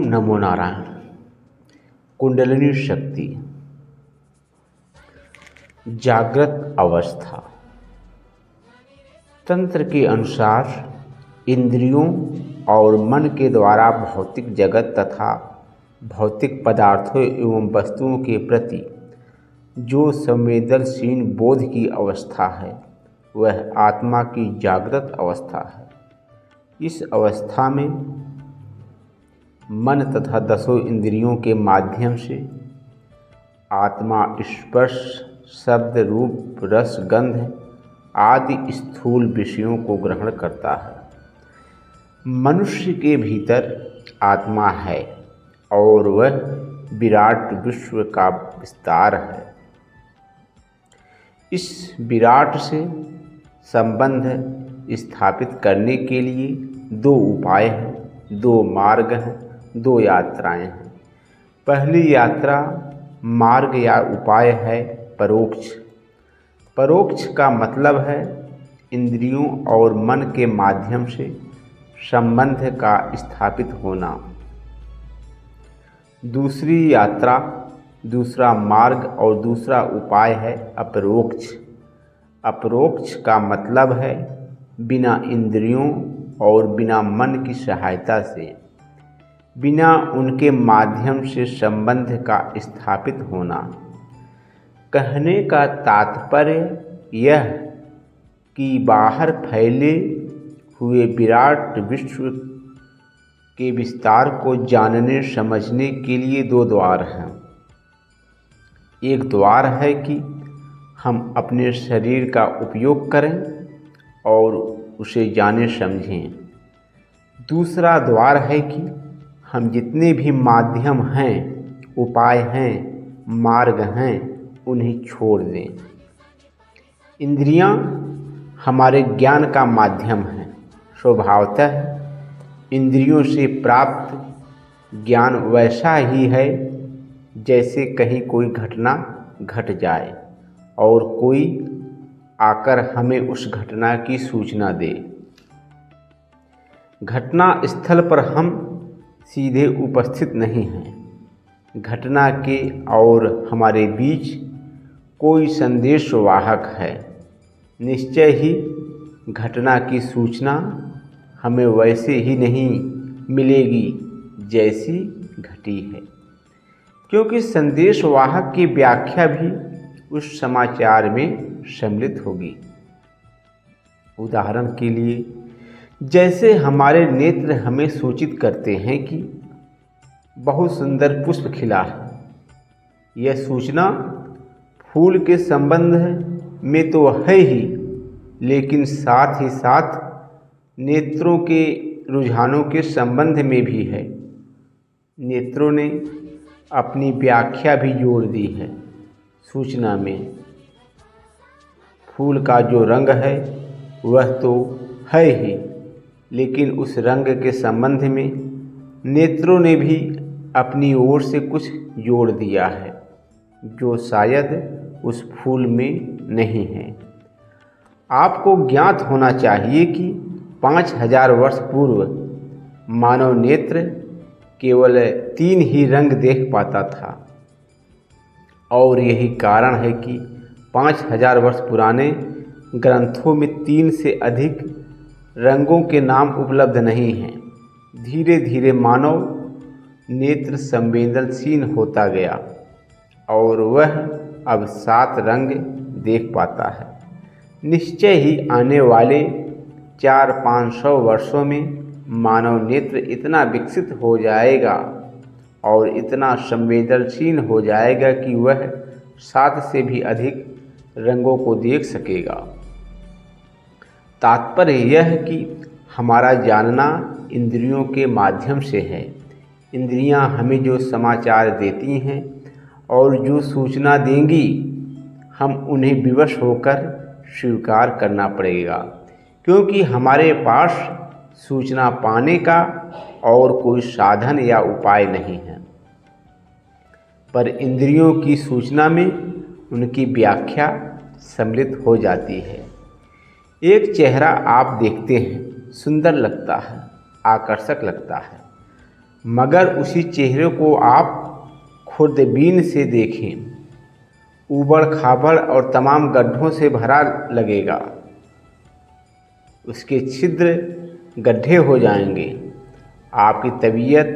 नमो नारायण। कुंडलिनी शक्ति, जागृत अवस्था। तंत्र के अनुसार इंद्रियों और मन के द्वारा भौतिक जगत तथा भौतिक पदार्थों एवं वस्तुओं के प्रति जो संवेदनशील बोध की अवस्था है वह आत्मा की जागृत अवस्था है। इस अवस्था में मन तथा दसों इंद्रियों के माध्यम से आत्मा स्पर्श, शब्द, रूप, रस, गंध आदि स्थूल विषयों को ग्रहण करता है। मनुष्य के भीतर आत्मा है और वह विराट विश्व का विस्तार है। इस विराट से संबंध स्थापित करने के लिए दो उपाय हैं, दो मार्ग हैं, दो यात्राएं हैं। पहली यात्रा मार्ग या उपाय है परोक्ष। परोक्ष का मतलब है इंद्रियों और मन के माध्यम से संबंध का स्थापित होना। दूसरी यात्रा, दूसरा मार्ग और दूसरा उपाय है अपरोक्ष। अपरोक्ष का मतलब है बिना इंद्रियों और बिना मन की सहायता से, बिना उनके माध्यम से संबंध का स्थापित होना। कहने का तात्पर्य यह कि बाहर फैले हुए विराट विश्व के विस्तार को जानने समझने के लिए दो द्वार हैं। एक द्वार है कि हम अपने शरीर का उपयोग करें और उसे जाने समझें। दूसरा द्वार है कि हम जितने भी माध्यम हैं, उपाय हैं, मार्ग हैं, उन्हें छोड़ दें। इंद्रियां हमारे ज्ञान का माध्यम हैं। स्वभावतः इंद्रियों से प्राप्त ज्ञान वैसा ही है जैसे कहीं कोई घटना घट जाए और कोई आकर हमें उस घटना की सूचना दे। घटना स्थल पर हम सीधे उपस्थित नहीं हैं। घटना के और हमारे बीच कोई संदेशवाहक है। निश्चय ही घटना की सूचना हमें वैसे ही नहीं मिलेगी जैसी घटी है, क्योंकि संदेशवाहक की व्याख्या भी उस समाचार में सम्मिलित होगी। उदाहरण के लिए, जैसे हमारे नेत्र हमें सूचित करते हैं कि बहुत सुंदर पुष्प खिला है। यह सूचना फूल के संबंध में तो है ही, लेकिन साथ ही साथ नेत्रों के रुझानों के संबंध में भी है। नेत्रों ने अपनी व्याख्या भी जोड़ दी है सूचना में। फूल का जो रंग है वह तो है ही, लेकिन उस रंग के संबंध में नेत्रों ने भी अपनी ओर से कुछ जोड़ दिया है जो शायद उस फूल में नहीं है। आपको ज्ञात होना चाहिए कि 5000 वर्ष पूर्व मानव नेत्र केवल 3 ही रंग देख पाता था, और यही कारण है कि 5000 वर्ष पुराने ग्रंथों में 3 से अधिक रंगों के नाम उपलब्ध नहीं हैं। धीरे धीरे मानव नेत्र संवेदनशील होता गया और वह अब 7 रंग देख पाता है। निश्चय ही आने वाले 400-500 वर्षों में मानव नेत्र इतना विकसित हो जाएगा और इतना संवेदनशील हो जाएगा कि वह 7 से भी अधिक रंगों को देख सकेगा। तात्पर्य यह है कि हमारा जानना इंद्रियों के माध्यम से है। इंद्रियां हमें जो समाचार देती हैं और जो सूचना देंगी, हम उन्हें विवश होकर स्वीकार करना पड़ेगा, क्योंकि हमारे पास सूचना पाने का और कोई साधन या उपाय नहीं है। पर इंद्रियों की सूचना में उनकी व्याख्या सम्मिलित हो जाती है। एक चेहरा आप देखते हैं, सुंदर लगता है, आकर्षक लगता है, मगर उसी चेहरे को आप खुर्दबीन से देखें, ऊबड़ खाबड़ और तमाम गड्ढों से भरा लगेगा। उसके छिद्र गड्ढे हो जाएंगे। आपकी तबीयत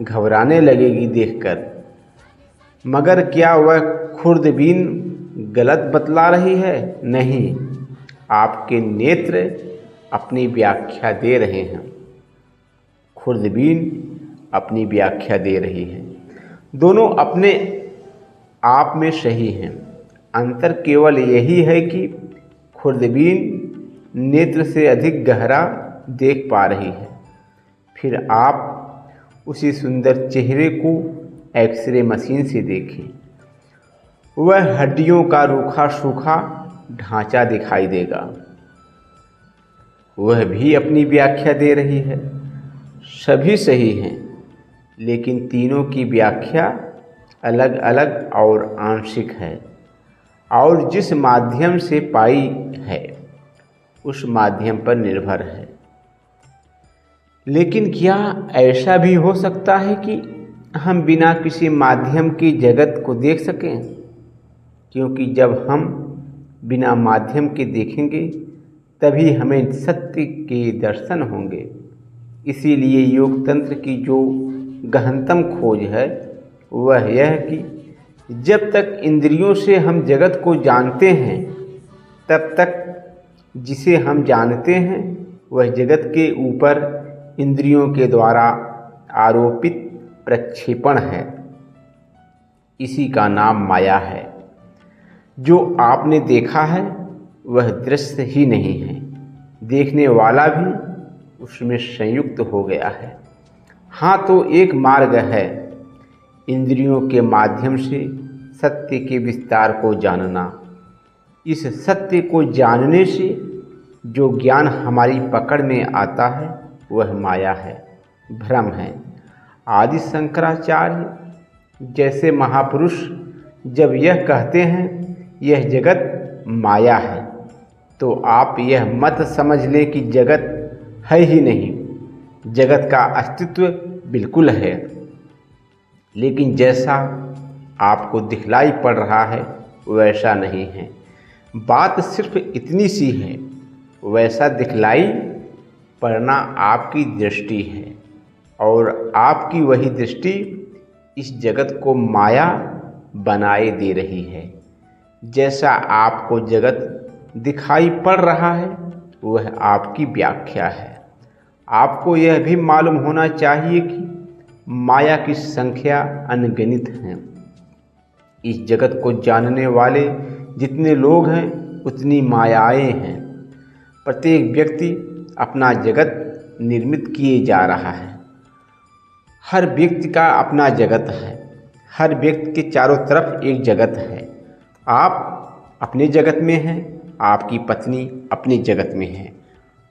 घबराने लगेगी देखकर। मगर क्या वह खुर्दबीन गलत बतला रही है? नहीं, आपके नेत्र अपनी व्याख्या दे रहे हैं। खुर्दबीन अपनी व्याख्या दे रही है। दोनों अपने आप में सही हैं। अंतर केवल यही है कि खुर्दबीन नेत्र से अधिक गहरा देख पा रही है। फिर आप उसी सुंदर चेहरे को एक्सरे मशीन से देखें। वह हड्डियों का रूखा सूखा ढांचा दिखाई देगा। वह भी अपनी व्याख्या दे रही है। सभी सही हैं, लेकिन तीनों की व्याख्या अलग अलग और आंशिक है, और जिस माध्यम से पाई है उस माध्यम पर निर्भर है। लेकिन क्या ऐसा भी हो सकता है कि हम बिना किसी माध्यम की जगत को देख सकें? क्योंकि जब हम बिना माध्यम के देखेंगे तभी हमें सत्य के दर्शन होंगे। इसीलिए योग तंत्र की जो गहनतम खोज है वह यह कि जब तक इंद्रियों से हम जगत को जानते हैं तब तक जिसे हम जानते हैं वह जगत के ऊपर इंद्रियों के द्वारा आरोपित प्रक्षेपण है। इसी का नाम माया है। जो आपने देखा है वह दृश्य ही नहीं है, देखने वाला भी उसमें संयुक्त हो गया है। हाँ, तो एक मार्ग है इंद्रियों के माध्यम से सत्य के विस्तार को जानना। इस सत्य को जानने से जो ज्ञान हमारी पकड़ में आता है वह माया है, भ्रम है। आदि शंकराचार्य जैसे महापुरुष जब यह कहते हैं यह जगत माया है, तो आप यह मत समझ लें कि जगत है ही नहीं। जगत का अस्तित्व बिल्कुल है, लेकिन जैसा आपको दिखलाई पड़ रहा है वैसा नहीं है। बात सिर्फ इतनी सी है, वैसा दिखलाई पड़ना आपकी दृष्टि है, और आपकी वही दृष्टि इस जगत को माया बनाए दे रही है। जैसा आपको जगत दिखाई पड़ रहा है वह आपकी व्याख्या है। आपको यह भी मालूम होना चाहिए कि माया की संख्या अनगिनत है। इस जगत को जानने वाले जितने लोग हैं उतनी मायाएं हैं। प्रत्येक व्यक्ति अपना जगत निर्मित किए जा रहा है। हर व्यक्ति का अपना जगत है। हर व्यक्ति के चारों तरफ एक जगत है। आप अपने जगत में हैं, आपकी पत्नी अपने जगत में है,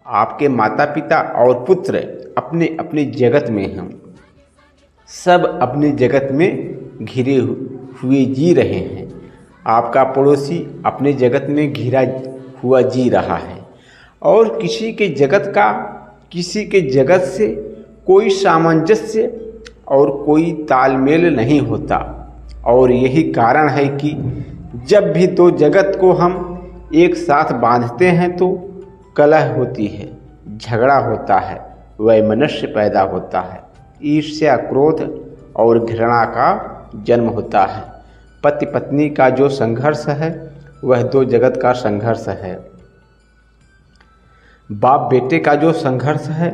आपके माता पिता और पुत्र अपने अपने जगत में हैं। सब अपने जगत में घिरे हुए जी रहे हैं। आपका पड़ोसी अपने जगत में घिरा हुआ जी रहा है, और किसी के जगत का किसी के जगत से कोई सामंजस्य और कोई तालमेल नहीं होता। और यही कारण है कि जब भी दो जगत को हम एक साथ बांधते हैं तो कलह होती है, झगड़ा होता है, वैमनस्य पैदा होता है, ईर्ष्या, क्रोध और घृणा का जन्म होता है। पति पत्नी का जो संघर्ष है वह दो जगत का संघर्ष है। बाप बेटे का जो संघर्ष है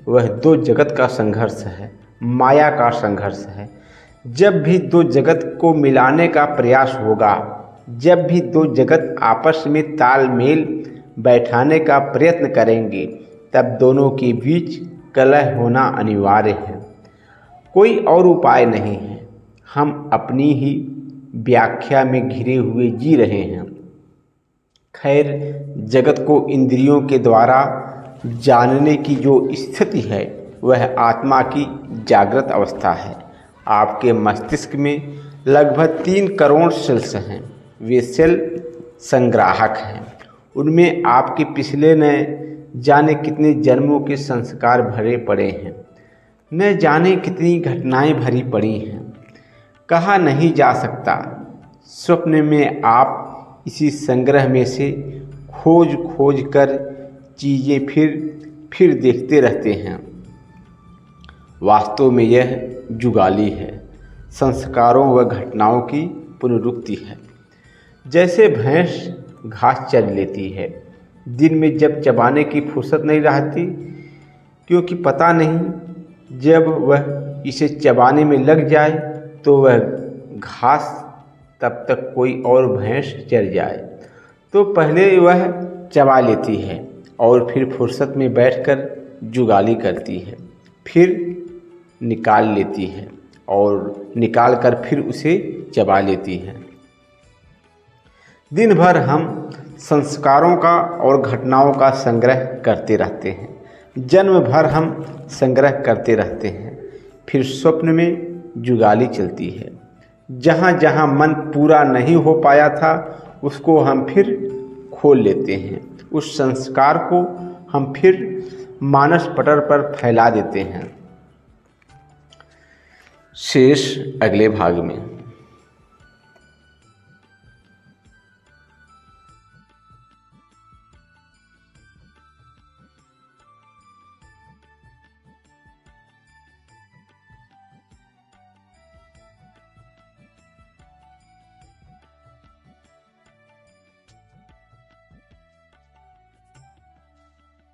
वह दो जगत का संघर्ष है, माया का संघर्ष है। जब भी दो जगत को मिलाने का प्रयास होगा, जब भी दो जगत आपस में तालमेल बैठाने का प्रयत्न करेंगे, तब दोनों के बीच कलह होना अनिवार्य है। कोई और उपाय नहीं है। हम अपनी ही व्याख्या में घिरे हुए जी रहे हैं। खैर, जगत को इंद्रियों के द्वारा जानने की जो स्थिति है वह आत्मा की जागृत अवस्था है। आपके मस्तिष्क में लगभग 3 करोड़ सेल्स हैं। वे सेल संग्राहक हैं। उनमें आपके पिछले न जाने कितने जन्मों के संस्कार भरे पड़े हैं। न जाने कितनी घटनाएं भरी पड़ी हैं, कहा नहीं जा सकता। स्वप्न में आप इसी संग्रह में से खोज खोज कर चीज़ें फिर देखते रहते हैं। वास्तव में यह जुगाली है, संस्कारों व घटनाओं की पुनरुक्ति है। जैसे भैंस घास चर लेती है, दिन में जब चबाने की फुर्सत नहीं रहती, क्योंकि पता नहीं जब वह इसे चबाने में लग जाए तो वह घास तब तक कोई और भैंस चर जाए, तो पहले वह चबा लेती है और फिर फुर्सत में बैठकर जुगाली करती है, फिर निकाल लेती है और निकाल कर फिर उसे चबा लेती है। दिन भर हम संस्कारों का और घटनाओं का संग्रह करते रहते हैं। जन्म भर हम संग्रह करते रहते हैं, फिर स्वप्न में जुगाली चलती है। जहाँ जहाँ मन पूरा नहीं हो पाया था उसको हम फिर खोल लेते हैं, उस संस्कार को हम फिर मानस पटल पर फैला देते हैं। शेष अगले भाग में।